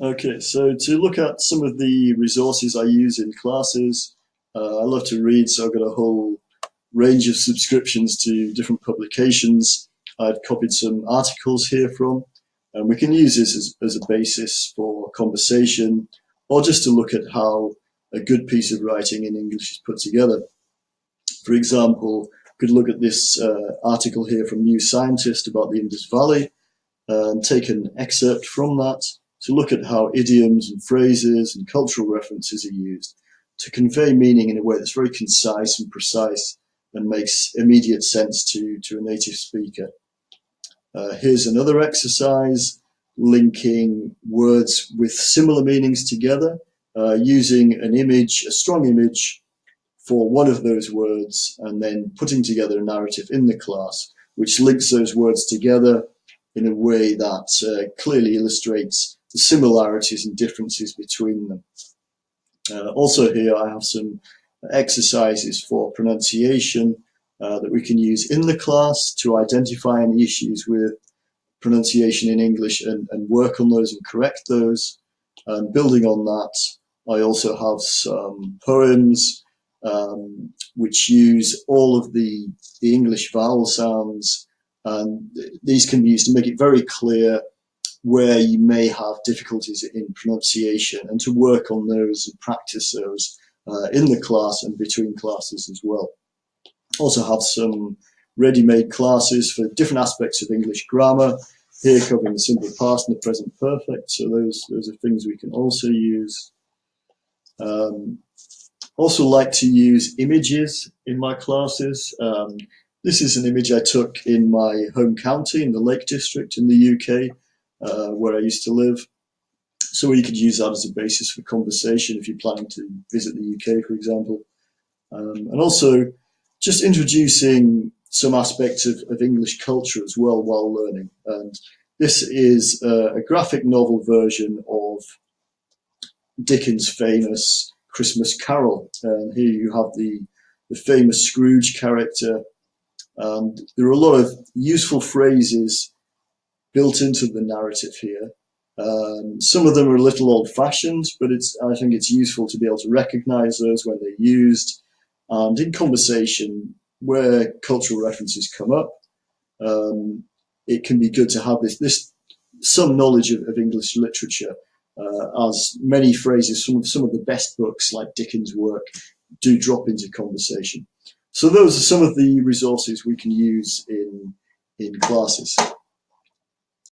Okay, so to look at some of the resources I use in classes, I love to read, so I've got a whole range of subscriptions to different publications. I've copied some articles here from, and we can use this as a basis for conversation or just to look at how a good piece of writing in English is put together. For example, we could look at this article here from New Scientist about the Indus Valley and take an excerpt from that to look at how idioms and phrases and cultural references are used to convey meaning in a way that's very concise and precise and makes immediate sense to a native speaker. Here's another exercise linking words with similar meanings together, using an image, a strong image for one of those words, and then putting together a narrative in the class which links those words together in a way that clearly illustrates the similarities and differences between them. Also here I have some exercises for pronunciation that we can use in the class to identify any issues with pronunciation in English and work on those and correct those. And building on that, I also have some poems which use all of the English vowel sounds, and these can be used to make it very clear where you may have difficulties in pronunciation and to work on those and practice those in the class and between classes as well. Also have some ready-made classes for different aspects of English grammar, here covering the simple past and the present perfect, so those are things we can also use. Also like to use images in my classes. This is an image I took in my home county in the Lake District in the UK, where I used to live. So you could use that as a basis for conversation if you're planning to visit the UK, for example. And also just introducing some aspects of English culture as well while learning. And this is a graphic novel version of Dickens' famous Christmas Carol. And here you have the famous Scrooge character. And there are a lot of useful phrases built into the narrative here. Some of them are a little old-fashioned, but I think it's useful to be able to recognize those when they're used. And in conversation, where cultural references come up, it can be good to have some knowledge of English literature, as many phrases from some of the best books like Dickens' work do drop into conversation. So those are some of the resources we can use in classes.